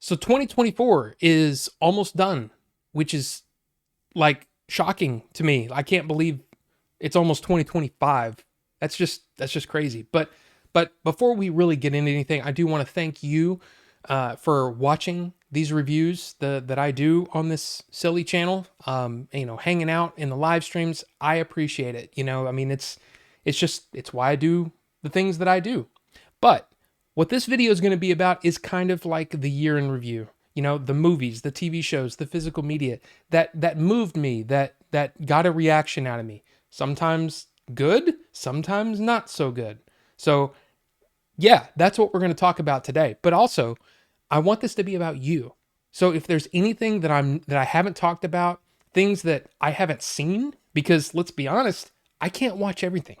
So 2024 is almost done, which is like shocking to me. I can't believe it's almost 2025. That's just crazy. But before we really get into anything, I do want to thank you for watching these reviews that I do on this silly channel. Hanging out in the live streams. I appreciate it. I mean, it's why I do the things that I do. But what this video is going to be about is kind of like the year in review. The movies, the TV shows, the physical media that moved me, that got a reaction out of me. Sometimes good, sometimes not so good. So yeah, that's what we're going to talk about today. But also, I want this to be about you. So if there's anything that I haven't talked about, things that I haven't seen, because let's be honest, I can't watch everything.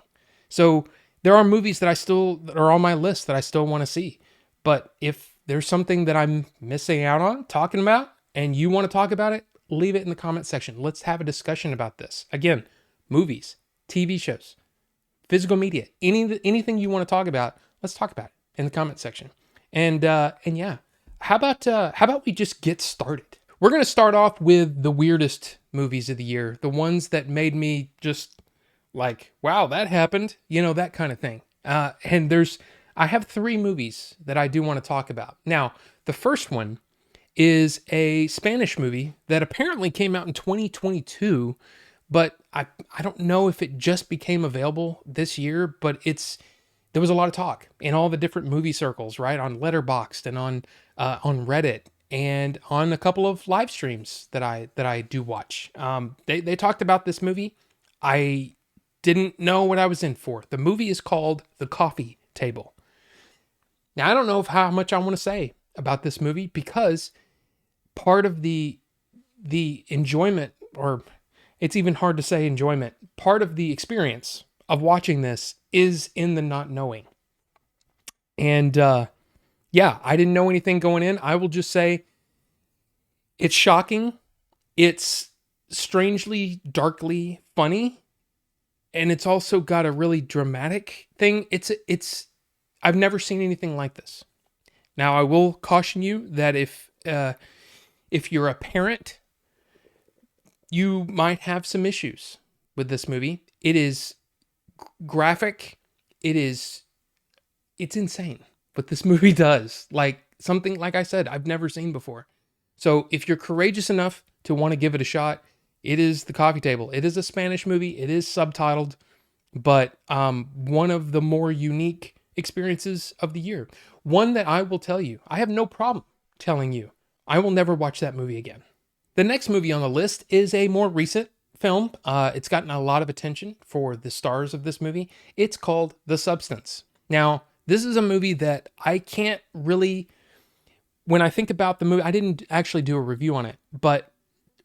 So there are movies that are on my list that I still want to see. But if there's something that I'm missing out on talking about and you want to talk about it, leave it in the comment section. Let's have a discussion about this. Again, movies, TV shows, physical media, anything you want to talk about, let's talk about it in the comment section. And yeah, how about we just get started? We're going to start off with the weirdest movies of the year, the ones that made me just like, wow, that happened, that kind of thing. I have 3 movies that I do want to talk about. Now, the first one is a Spanish movie that apparently came out in 2022, but I don't know if it just became available this year, but there was a lot of talk in all the different movie circles, right? On Letterboxd and on Reddit and on a couple of live streams that I do watch. They talked about this movie. I didn't know what I was in for. The movie is called The Coffee Table. Now, I don't know how much I want to say about this movie because part of the enjoyment, or it's even hard to say enjoyment, part of the experience of watching this is in the not knowing. And yeah, I didn't know anything going in. I will just say it's shocking. It's strangely, darkly funny. And it's also got a really dramatic thing. I've never seen anything like this. Now, I will caution you that if you're a parent, you might have some issues with this movie. It is graphic. It's insane what this movie does. Like something, like I said, I've never seen before. So if you're courageous enough to want to give it a shot, it is The Coffee Table. It is a Spanish movie. It is subtitled, but one of the more unique experiences of the year. One that I will tell you, I have no problem telling you, I will never watch that movie again. The next movie on the list is a more recent film. It's gotten a lot of attention for the stars of this movie. It's called The Substance. Now, this is a movie that I can't really, when I think about the movie, I didn't actually do a review on it, but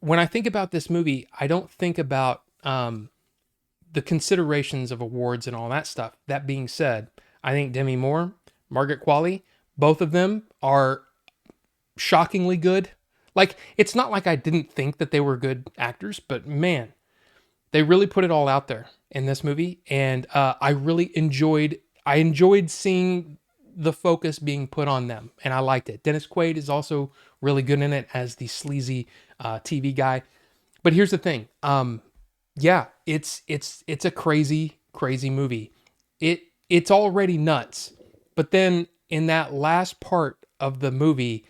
when I think about this movie, I don't think about the considerations of awards and all that stuff. That being said, I think Demi Moore, Margaret Qualley, both of them are shockingly good. Like, it's not like I didn't think that they were good actors, but man, they really put it all out there in this movie. And I really enjoyed seeing the focus being put on them. And I liked it. Dennis Quaid is also really good in it as the sleazy TV guy. But here's the thing. Yeah, it's a crazy, crazy movie. It's already nuts. But then in that last part of the movie,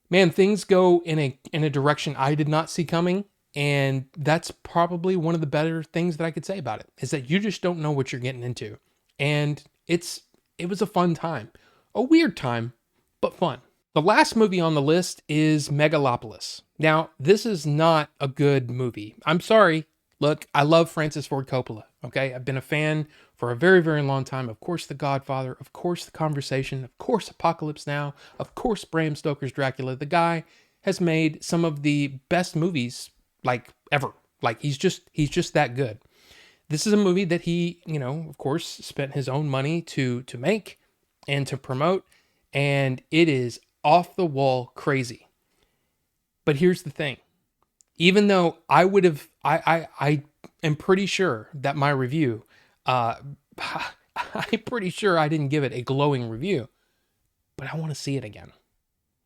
man, things go in a direction I did not see coming. And that's probably one of the better things that I could say about it, is that you just don't know what you're getting into. And it was a fun time. A weird time, but fun. The last movie on the list is Megalopolis. Now, this is not a good movie. I'm sorry. Look, I love Francis Ford Coppola, okay? I've been a fan for a very, very long time. Of course, The Godfather. Of course, The Conversation. Of course, Apocalypse Now. Of course, Bram Stoker's Dracula. The guy has made some of the best movies, like, ever. Like, he's just that good. This is a movie that he, of course, spent his own money to make and to promote. And it is off the wall crazy. But here's the thing. Even though I am pretty sure that my review, I'm pretty sure I didn't give it a glowing review, but I want to see it again.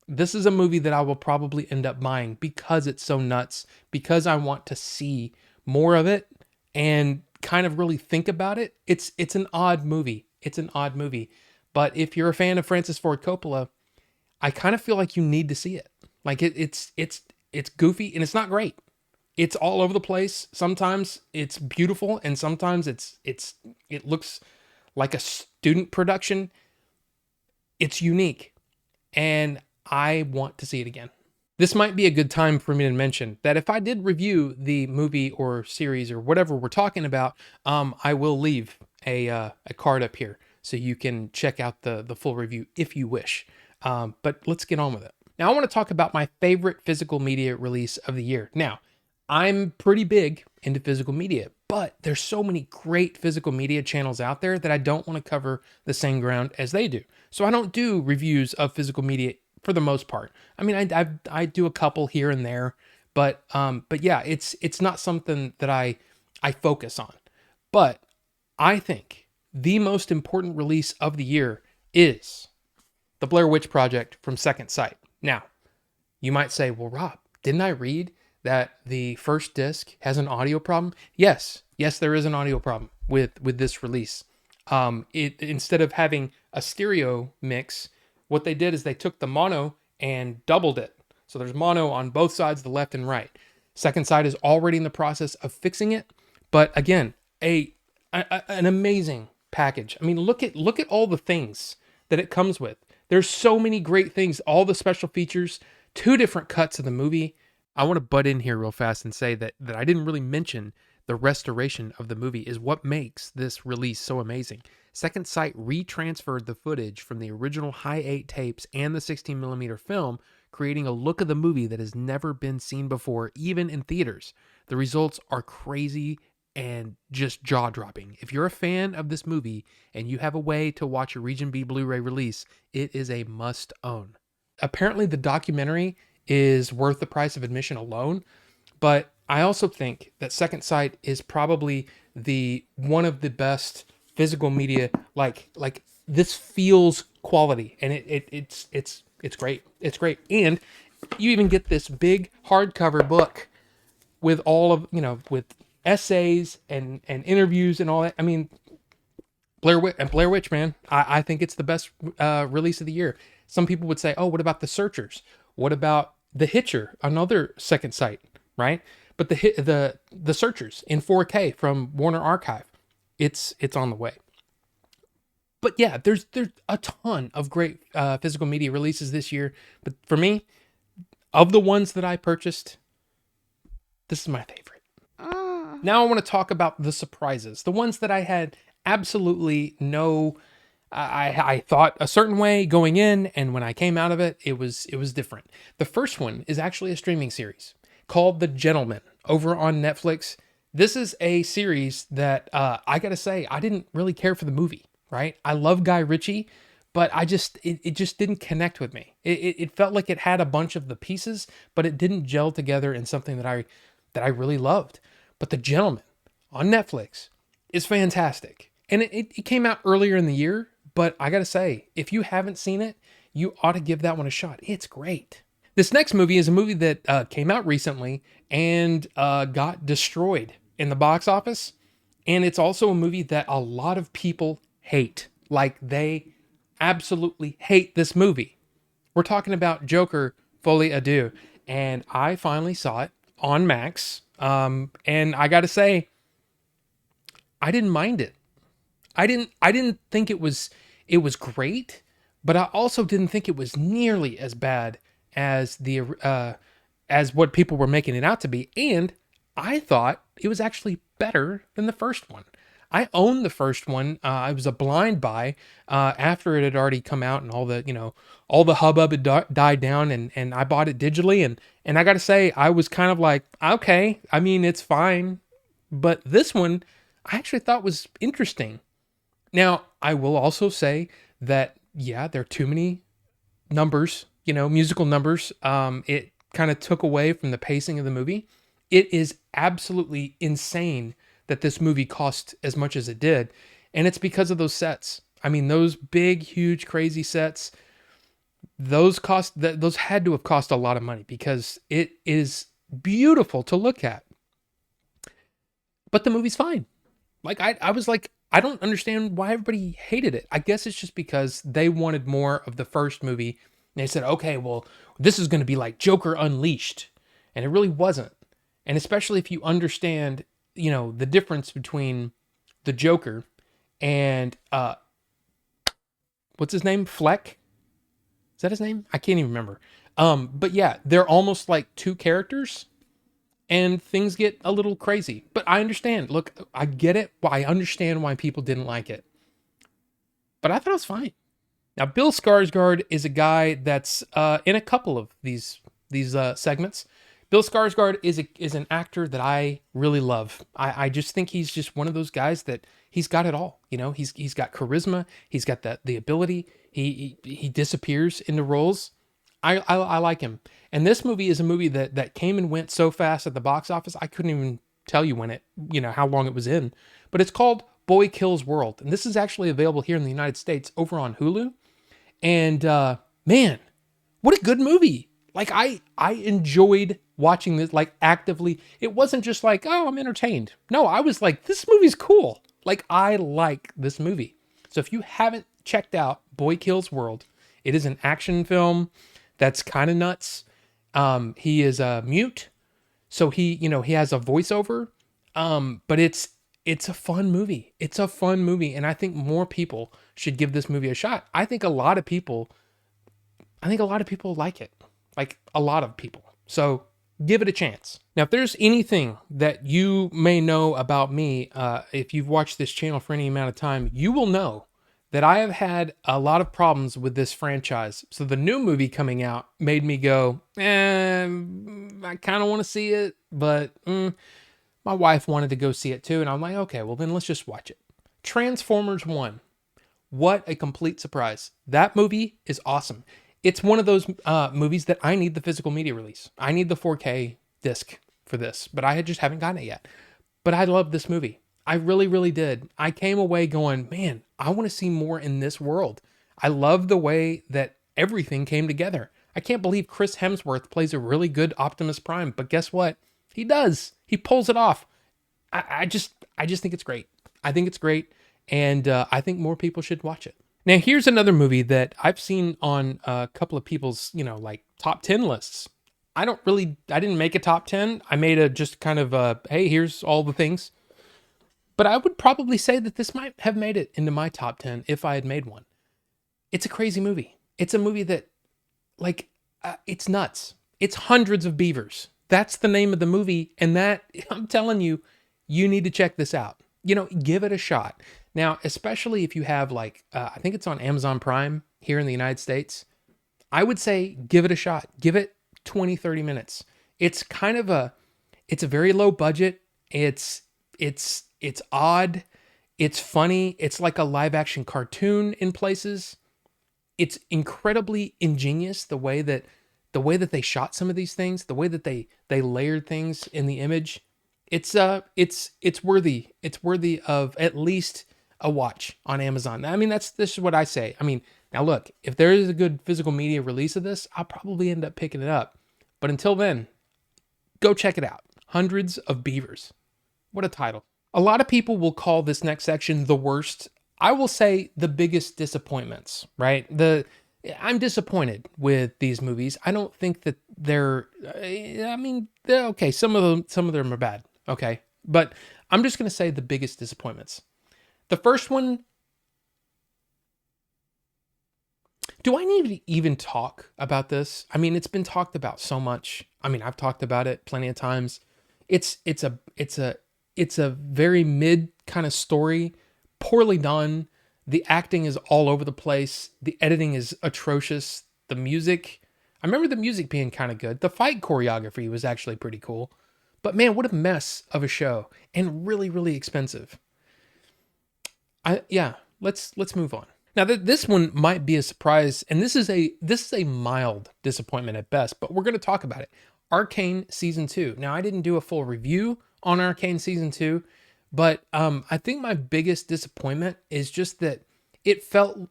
this is a movie that I will probably end up buying because it's so nuts, because I want to see more of it and kind of really think about it. It's an odd movie. It's an odd movie. But if you're a fan of Francis Ford Coppola, I kind of feel like you need to see it. Like it's goofy and it's not great. It's all over the place. Sometimes it's beautiful and sometimes it looks like a student production. It's unique and I want to see it again. This might be a good time for me to mention that if I did review the movie or series or whatever we're talking about, I will leave a card up here so you can check out the full review if you wish. But let's get on with it. Now I want to talk about my favorite physical media release of the year. Now, I'm pretty big into physical media, but there's so many great physical media channels out there that I don't want to cover the same ground as they do. So I don't do reviews of physical media for the most part. I mean, I do a couple here and there, but yeah, it's not something that I focus on. But I think the most important release of the year is the Blair Witch Project from Second Sight. Now, you might say, well, Rob, didn't I read that the first disc has an audio problem? Yes, there is an audio problem with this release. Instead of having a stereo mix, what they did is they took the mono and doubled it. So there's mono on both sides, the left and right. Second Sight is already in the process of fixing it. But again, an amazing package. I mean, look at all the things that it comes with. There's so many great things, all the special features, 2 different cuts of the movie. I want to butt in here real fast and say that I didn't really mention the restoration of the movie is what makes this release so amazing. Second Sight retransferred the footage from the original High 8 tapes and the 16mm film, creating a look of the movie that has never been seen before, even in theaters. The results are crazy and just jaw-dropping. If you're a fan of this movie and you have a way to watch a Region B Blu-ray release, it is a must-own. Apparently, the documentary is worth the price of admission alone, but I also think that Second Sight is probably one of the best physical media. Like this feels quality, and it's great. It's great, and you even get this big hardcover book with all of with essays and interviews and all that. I mean, Blair Witch, man. I think it's the best release of the year. Some people would say, oh, what about The Searchers? What about The Hitcher? Another Second Sight, right? But the Searchers in 4K from Warner Archive, it's on the way. But yeah, there's a ton of great physical media releases this year. But for me, of the ones that I purchased, this is my favorite. Now I want to talk about the surprises, the ones that I had absolutely no. I thought a certain way going in, and when I came out of it, it was different. The first one is actually a streaming series called The Gentleman over on Netflix. This is a series that I gotta say, I didn't really care for the movie, right? I love Guy Ritchie, but it just didn't connect with me. It felt like it had a bunch of the pieces, but it didn't gel together in something that I really loved. But The Gentleman on Netflix is fantastic. And it came out earlier in the year, but I gotta say, if you haven't seen it, you ought to give that one a shot. It's great. This next movie is a movie that came out recently and got destroyed in the box office. And it's also a movie that a lot of people hate. Like, they absolutely hate this movie. We're talking about Joker, Folie, Deux. And I finally saw it on Max. And I gotta say, I didn't mind it. I didn't think it was great, but I also didn't think it was nearly as bad as as what people were making it out to be. And I thought it was actually better than the first one. I owned the first one. I was a blind buy after it had already come out and all the hubbub had died down, and I bought it digitally, and I got to say, I was kind of like, okay, I mean, it's fine, but this one I actually thought was interesting. Now, I will also say that, yeah, there are too many numbers, musical numbers. It kind of took away from the pacing of the movie. It is absolutely insane that this movie cost as much as it did. And it's because of those sets. I mean, those big, huge, crazy sets, those had to have cost a lot of money because it is beautiful to look at. But the movie's fine. Like I was like, I don't understand why everybody hated it. I guess it's just because they wanted more of the first movie. And they said, okay, well, this is going to be like Joker Unleashed. And it really wasn't. And especially if you understand, the difference between the Joker and what's his name? Fleck? Is that his name? I can't even remember. But yeah, they're almost like two characters and things get a little crazy. But I understand. Look, I get it. I understand why people didn't like it. But I thought it was fine. Now, Bill Skarsgård is a guy that's in a couple of these segments. Bill Skarsgård is an actor that I really love. I just think he's just one of those guys that he's got it all. He's got charisma. He's got the ability. He disappears into roles. I like him. And this movie is a movie that came and went so fast at the box office, I couldn't even tell you how long it was in. But it's called Boy Kills World. And this is actually available here in the United States over on Hulu. And man, what a good movie. Like I enjoyed watching this, like actively. It wasn't just like, oh, I'm entertained. No, I was like, this movie's cool. Like I like this movie. So if you haven't checked out Boy Kills World, it is an action film that's kind of nuts. He is a mute, so he has a voiceover. But it's a fun movie. It's a fun movie, and I think more people should give this movie a shot. I think a lot of people like it. Like a lot of people. So give it a chance. Now, if there's anything that you may know about me, if you've watched this channel for any amount of time, you will know that I have had a lot of problems with this franchise. So the new movie coming out made me go, I kind of want to see it, but my wife wanted to go see it too. And I'm like, okay, well then let's just watch it. Transformers 1. What a complete surprise. That movie is awesome. It's one of those movies that I need the physical media release. I need the 4K disc for this, but I just haven't gotten it yet. But I love this movie. I really, really did. I came away going, man, I want to see more in this world. I love the way that everything came together. I can't believe Chris Hemsworth plays a really good Optimus Prime, but guess what? He does. He pulls it off. I just think it's great. I think it's great, and I think more people should watch it. Now, here's another movie that I've seen on a couple of people's, like top 10 lists. I didn't make a top 10. I made a just kind of, hey, here's all the things. But I would probably say that this might have made it into my top 10 if I had made one. It's a crazy movie. It's a movie that, it's nuts. It's Hundreds of Beavers. That's the name of the movie. And that, I'm telling you, you need to check this out. Give it a shot. Now, especially if you have I think it's on Amazon Prime here in the United States, I would say give it a shot. Give it 20, 30 minutes. It's it's a very low budget. It's odd. It's funny. It's like a live action cartoon in places. It's incredibly ingenious the way that they shot some of these things, the way that they layered things in the image. It's worthy. It's worthy of at least a watch on Amazon. I mean, this is what I say. I mean, now look, if there is a good physical media release of this, I'll probably end up picking it up. But until then, go check it out. Hundreds of Beavers. What a title. A lot of people will call this next section the worst. I will say the biggest disappointments, right? I'm disappointed with these movies. I don't think that they're okay. Some of them are bad. Okay. But I'm just going to say the biggest disappointments. The first one, do I need to even talk about this? I mean, it's been talked about so much. I mean, I've talked about it plenty of times. It's a very mid kind of story, poorly done. The acting is all over the place. The editing is atrocious. The music, I remember the music being kind of good. The fight choreography was actually pretty cool. But man, what a mess of a show, and really, really expensive. Let's move on. Now, this one might be a surprise, and this is a mild disappointment at best, but we're going to talk about it. Arcane Season 2. Now, I didn't do a full review on Arcane Season 2, but I think my biggest disappointment is just that it felt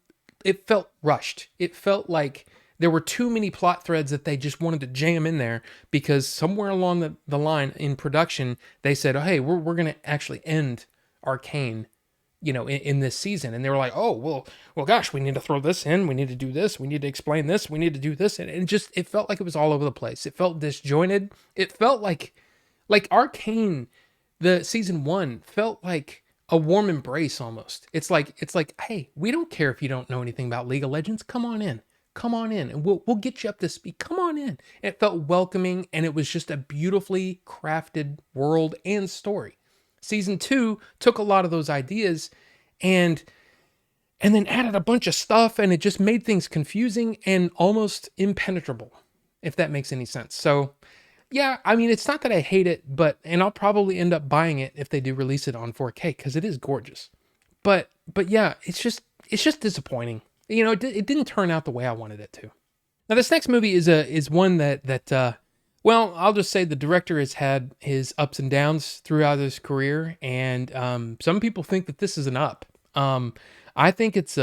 rushed. It felt like There were too many plot threads that they just wanted to jam in there because somewhere along the line in production, they said, oh, hey, we're going to actually end Arcane, in this season. And they were like, oh, well, gosh, we need to throw this in. We need to do this. We need to explain this. We need to do this. And it felt like it was all over the place. It felt disjointed. It felt like Arcane, the season 1 felt like a warm embrace almost. It's like, hey, we don't care if you don't know anything about League of Legends. Come on in, and we'll get you up to speed. Come on in. It felt welcoming, and it was just a beautifully crafted world and story. Season 2 took a lot of those ideas and then added a bunch of stuff, and it just made things confusing and almost impenetrable, if that makes any sense. So yeah, I mean, it's not that I hate it, and I'll probably end up buying it if they do release it on 4K because it is gorgeous. But yeah, it's just disappointing. It didn't turn out the way I wanted it to. Now, this next movie is one that well, I'll just say the director has had his ups and downs throughout his career, and some people think that this is an up. I think it's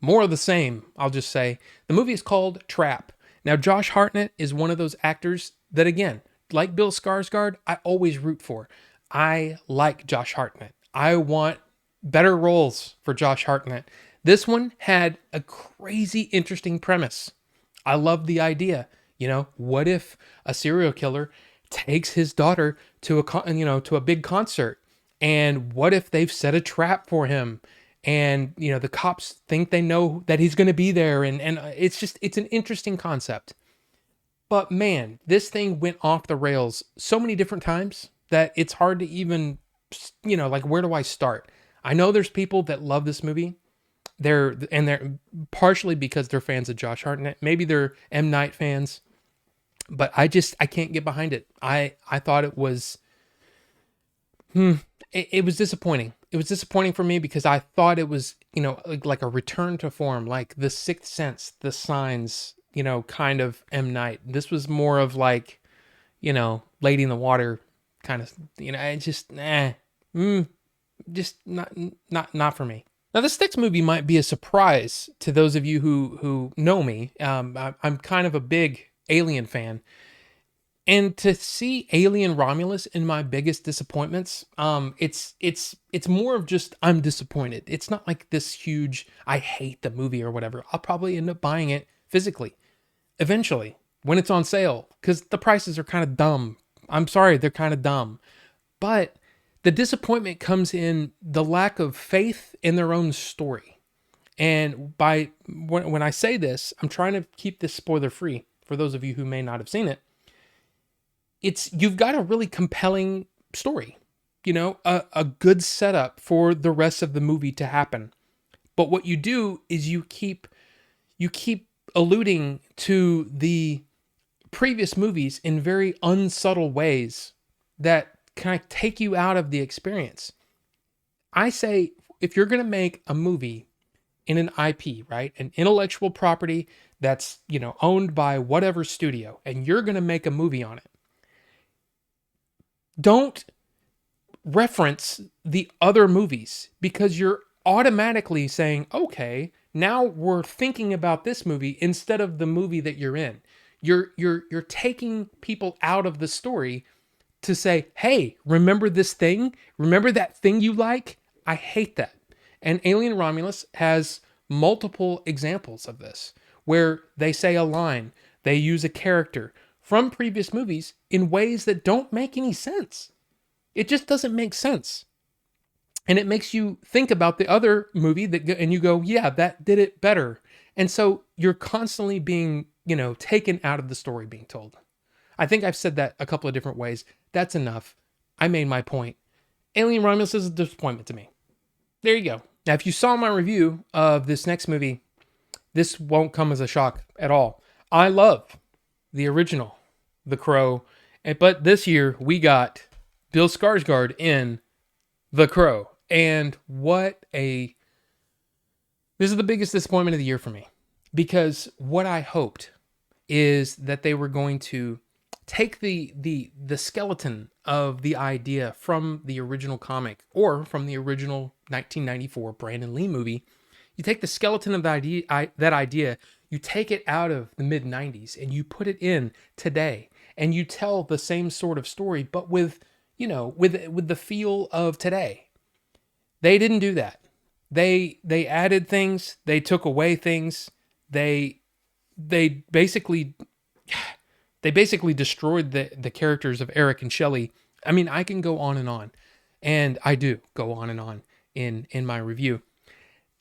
more of the same. I'll just say the movie is called Trap. Now, Josh Hartnett is one of those actors that, again, like Bill Skarsgård, I always root for. I like Josh Hartnett. I want better roles for Josh Hartnett. This one had a crazy interesting premise. I love the idea. What if a serial killer takes his daughter to a big concert, and what if they've set a trap for him, and the cops think they know that he's going to be there, and it's an interesting concept. But man, this thing went off the rails so many different times that it's hard to even, where do I start? I know there's people that love this movie. They're partially because they're fans of Josh Hartnett. Maybe they're M. Night fans. But I can't get behind it. I thought it was, it was disappointing. It was disappointing for me because I thought it was, like a return to form, like The Sixth Sense, The Signs, kind of M. Night. This was more of like, Lady in the Water kind of, just not for me. Now, this next movie might be a surprise to those of you who know me. I'm kind of a big Alien fan. And to see Alien Romulus in my biggest disappointments, it's more of just I'm disappointed. It's not like this huge I hate the movie or whatever. I'll probably end up buying it physically eventually when it's on sale because the prices are kind of dumb. I'm sorry, they're kind of dumb. But the disappointment comes in the lack of faith in their own story. And when I say this, I'm trying to keep this spoiler free for those of you who may not have seen it. You've got a really compelling story, a good setup for the rest of the movie to happen. But what you do is you keep alluding to the previous movies in very unsubtle ways that kind of take you out of the experience. I say, if you're going to make a movie in an IP, right, an intellectual property that's, owned by whatever studio, and you're going to make a movie on it, don't reference the other movies because you're automatically saying, okay, now we're thinking about this movie instead of the movie that you're in. You're taking people out of the story to say, hey, remember this thing? Remember that thing you like? I hate that. And Alien Romulus has multiple examples of this, where they say a line, they use a character from previous movies in ways that don't make any sense. It just doesn't make sense. And it makes you think about the other movie and you go, yeah, that did it better. And so you're constantly being, taken out of the story being told. I think I've said that a couple of different ways. That's enough. I made my point. Alien Romulus is a disappointment to me. There you go. Now, if you saw my review of this next movie, this won't come as a shock at all. I love the original, The Crow, but this year we got Bill Skarsgård in The Crow. And this is the biggest disappointment of the year for me. Because what I hoped is that they were going to take the skeleton of the idea from the original comic or from the original 1994 Brandon Lee movie. You take the skeleton of that idea, You take it out of the mid 90s and you put it in today, and you tell the same sort of story, but with, with the feel of today. They didn't do that. They added things, they took away things. They basically destroyed the characters of Eric and Shelley. I mean, I can go on, and I do go on in my review.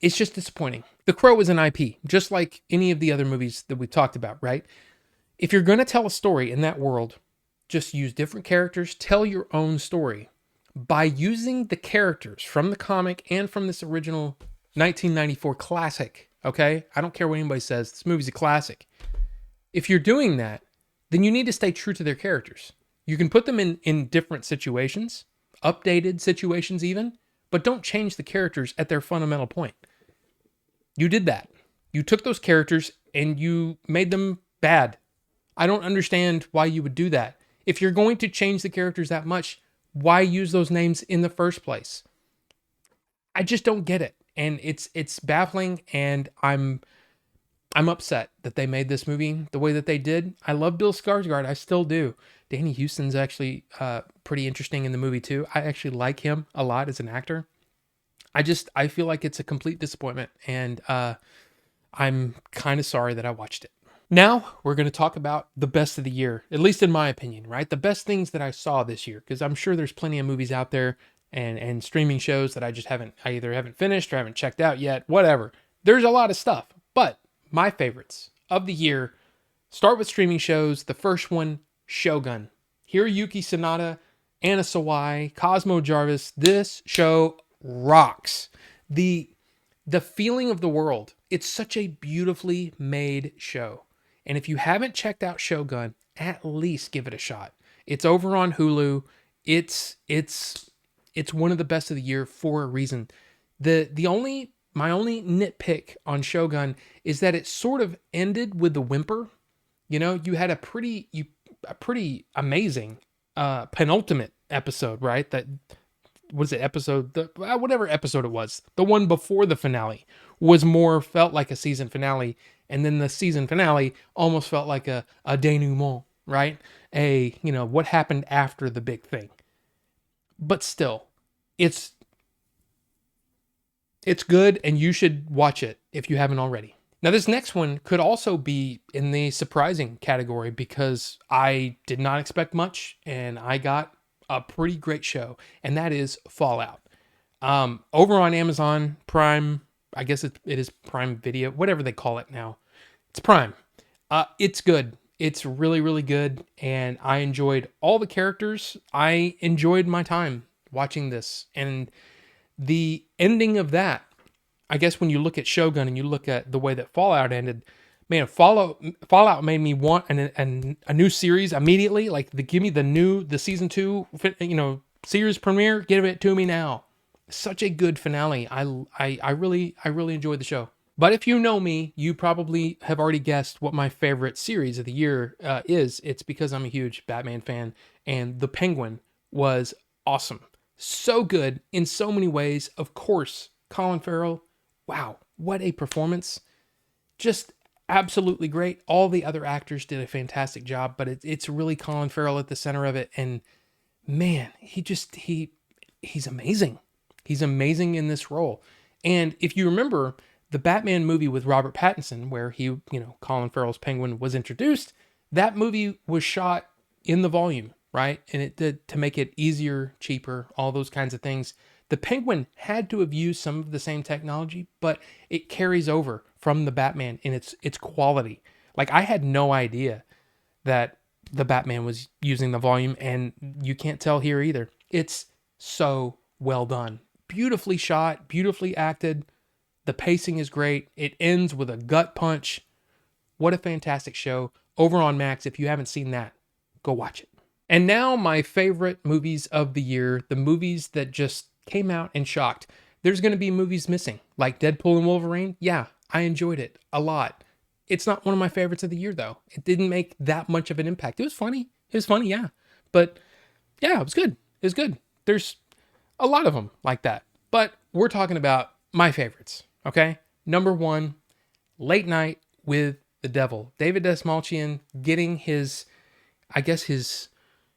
It's just disappointing. The Crow is an IP, just like any of the other movies that we've talked about, right? If you're going to tell a story in that world, just use different characters, tell your own story by using the characters from the comic and from this original 1994 classic, okay? I don't care what anybody says. This movie's a classic. If you're doing that, then you need to stay true to their characters. You can put them in different situations, updated situations even, but don't change the characters at their fundamental point. You did that. You took those characters and you made them bad. I don't understand why you would do that. If you're going to change the characters that much, why use those names in the first place? I just don't get it. And it's baffling, and I'm upset that they made this movie the way that they did. I love Bill Skarsgård. I still do. Danny Houston's actually pretty interesting in the movie too. I actually like him a lot as an actor. I feel like it's a complete disappointment, and I'm kind of sorry that I watched it. Now we're going to talk about the best of the year, at least in my opinion, right? The best things that I saw this year, because I'm sure there's plenty of movies out there and streaming shows that I either haven't finished or haven't checked out yet, whatever. There's a lot of stuff, but my favorites of the year start with streaming shows. The first one, Shogun. Hiroyuki Sanada, Anna Sawai, Cosmo Jarvis. This show rocks. The feeling of the world. It's such a beautifully made show. And if you haven't checked out Shogun, at least give it a shot. It's over on Hulu. It's one of the best of the year for a reason. My only nitpick on Shogun is that it sort of ended with a whimper. You had a pretty amazing penultimate episode, right? That was it. Whatever episode it was, the one before the finale felt like a season finale, and then the season finale almost felt like a denouement, right? What happened after the big thing. But still, it's good, and you should watch it if you haven't already. Now, this next one could also be in the surprising category because I did not expect much, and I got a pretty great show, and that is Fallout. Over on Amazon Prime, I guess it is Prime Video, whatever they call it now. It's Prime. It's good. It's really, really good, and I enjoyed all the characters. I enjoyed my time watching this, and the ending of that, I guess when you look at Shogun and you look at the way that Fallout ended, man, Fallout made me want a new series immediately. Like, give me the season 2, series premiere. Give it to me now. Such a good finale. I really enjoyed the show. But if you know me, you probably have already guessed what my favorite series of the year is. It's because I'm a huge Batman fan, and The Penguin was awesome. So good in so many ways. Of course, Colin Farrell. Wow, what a performance. Just absolutely great. All the other actors did a fantastic job, but it's really Colin Farrell at the center of it. And man, he's amazing. He's amazing in this role. And if you remember the Batman movie with Robert Pattinson, where Colin Farrell's Penguin was introduced, that movie was shot in the volume, right? And it did, to make it easier, cheaper, all those kinds of things. The Penguin had to have used some of the same technology, but it carries over from the Batman in its quality. Like, I had no idea that the Batman was using the volume, and you can't tell here either. It's so well done. Beautifully shot, beautifully acted. The pacing is great. It ends with a gut punch. What a fantastic show. Over on Max, if you haven't seen that, go watch it. And now my favorite movies of the year, the movies that just came out and shocked. There's going to be movies missing, like Deadpool and Wolverine. Yeah, I enjoyed it a lot. It's not one of my favorites of the year, though. It didn't make that much of an impact. It was funny, yeah. But yeah, it was good. There's a lot of them like that. But we're talking about my favorites, okay? Number 1, Late Night with the Devil. David Dastmalchian getting his, I guess, his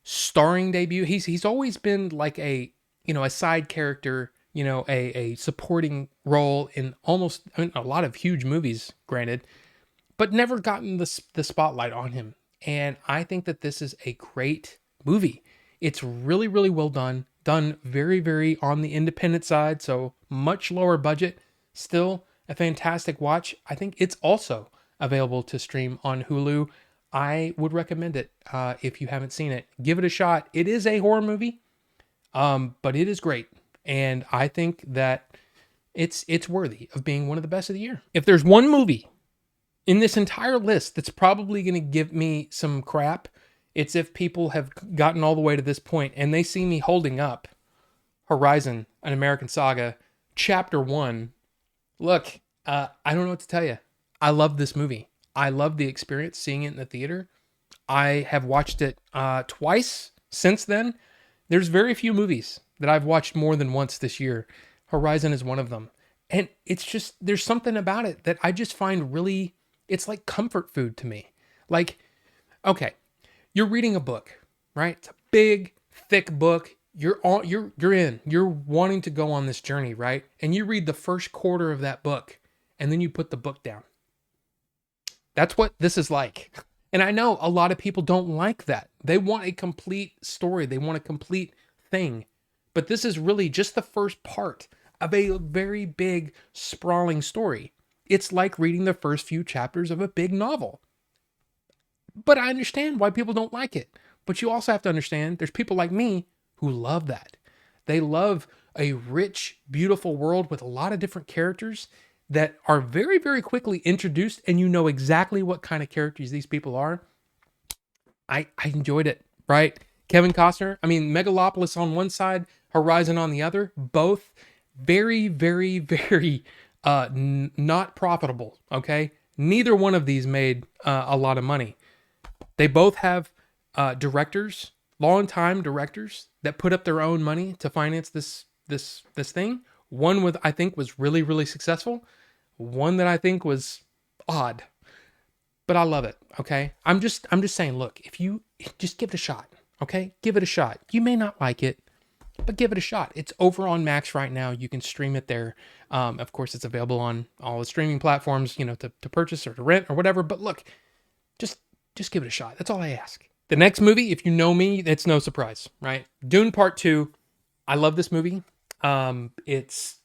starring debut. He's always been like a, a side character, a supporting role in almost, a lot of huge movies, granted, but never gotten the spotlight on him. And I think that this is a great movie. It's really, really well done. Done very, very on the independent side, so much lower budget. Still a fantastic watch. I think it's also available to stream on Hulu. I would recommend it if you haven't seen it. Give it a shot. It is a horror movie, but it is great. And I think that it's worthy of being one of the best of the year. If there's one movie in this entire list that's probably going to give me some crap, it's if people have gotten all the way to this point and they see me holding up Horizon, An American Saga, Chapter 1. Look, I don't know what to tell you. I love this movie. I love the experience seeing it in the theater. I have watched it twice since then. There's very few movies that I've watched more than once this year. Horizon is one of them. And it's just, there's something about it that I just find really, it's like comfort food to me. Like, okay, you're reading a book, right? It's a big, thick book. You're in. You're wanting to go on this journey, right? And you read the first quarter of that book, and then you put the book down. That's what this is like. And I know a lot of people don't like that. They want a complete story. They want a complete thing. But this is really just the first part of a very big, sprawling story. It's like reading the first few chapters of a big novel. But I understand why people don't like it. But you also have to understand there's people like me who love that. They love a rich, beautiful world with a lot of different characters that are very, very quickly introduced, and you know exactly what kind of characters these people are. I enjoyed it, right? Kevin Costner, Megalopolis on one side, Horizon on the other, both very, very, very not profitable, okay? Neither one of these made a lot of money. They both have directors, long-time directors, that put up their own money to finance this thing. One I think was really, really successful. One that I think was odd. But I love it, okay? I'm just saying, look, if you just give it a shot, okay? Give it a shot. You may not like it, but give it a shot. It's over on Max right now. You can stream it there. Of course, it's available on all the streaming platforms, to purchase or to rent or whatever. But look, just give it a shot. That's all I ask. The next movie, if you know me, it's no surprise, right? Dune Part Two. I love this movie. It's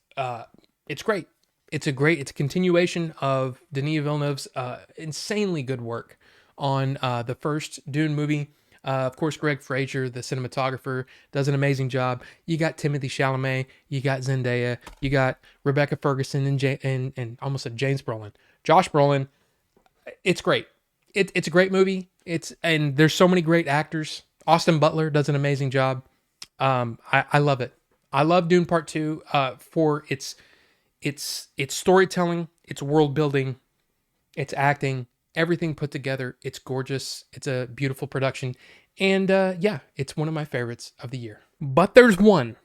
great. It's a continuation of Denis Villeneuve's insanely good work on the first Dune movie. Of course, Greg Fraser, the cinematographer, does an amazing job. You got Timothée Chalamet, you got Zendaya, you got Rebecca Ferguson and almost said James Brolin, Josh Brolin. It's great. It's a great movie. And there's so many great actors. Austin Butler does an amazing job. I love it. I love Dune Part Two for its storytelling, its world building, its acting, everything put together. It's gorgeous. It's a beautiful production. And it's one of my favorites of the year. But there's one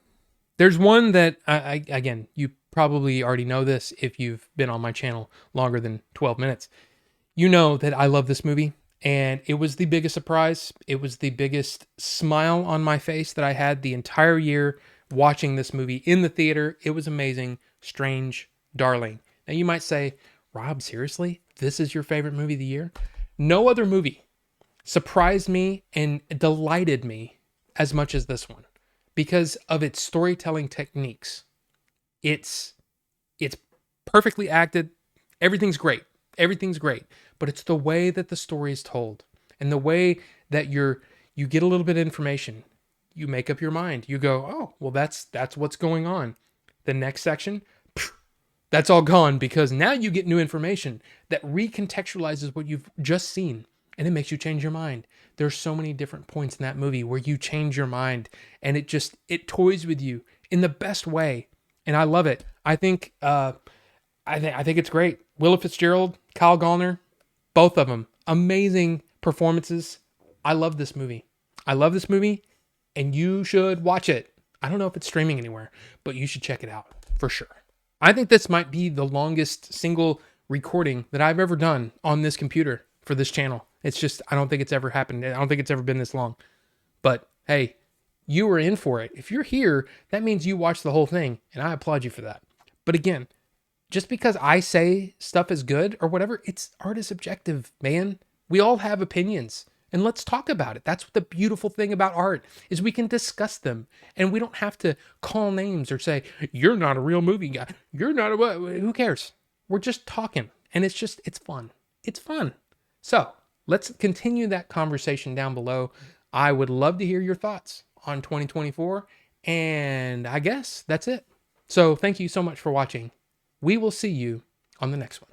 that, again, you probably already know this if you've been on my channel longer than 12 minutes. You know that I love this movie. And it was the biggest surprise. It was the biggest smile on my face that I had the entire year watching this movie in the theater. It was amazing. Strange Darling. Now you might say, Rob, seriously? This is your favorite movie of the year? No other movie surprised me and delighted me as much as this one because of its storytelling techniques. It's perfectly acted. Everything's great. But it's the way that the story is told and the way that you get a little bit of information. You make up your mind. You go, oh, well, that's what's going on. The next section, that's all gone because now you get new information that recontextualizes what you've just seen and it makes you change your mind. There's so many different points in that movie where you change your mind and it toys with you in the best way. And I love it. I think it's great. Willa Fitzgerald, Kyle Gallner, both of them, amazing performances. I love this movie. And you should watch it. I don't know if it's streaming anywhere, but you should check it out for sure. I think this might be the longest single recording that I've ever done on this computer for this channel. It's just, I don't think it's ever happened. I don't think it's ever been this long. But hey, you were in for it. If you're here, that means you watched the whole thing, and I applaud you for that. But again, just because I say stuff is good or whatever, art is subjective, man. We all have opinions, and let's talk about it. That's what the beautiful thing about art is, we can discuss them, and we don't have to call names or say, you're not a real movie guy. You're not a what? Who cares? We're just talking, and it's fun. It's fun. So let's continue that conversation down below. I would love to hear your thoughts on 2024, and I guess that's it. So thank you so much for watching. We will see you on the next one.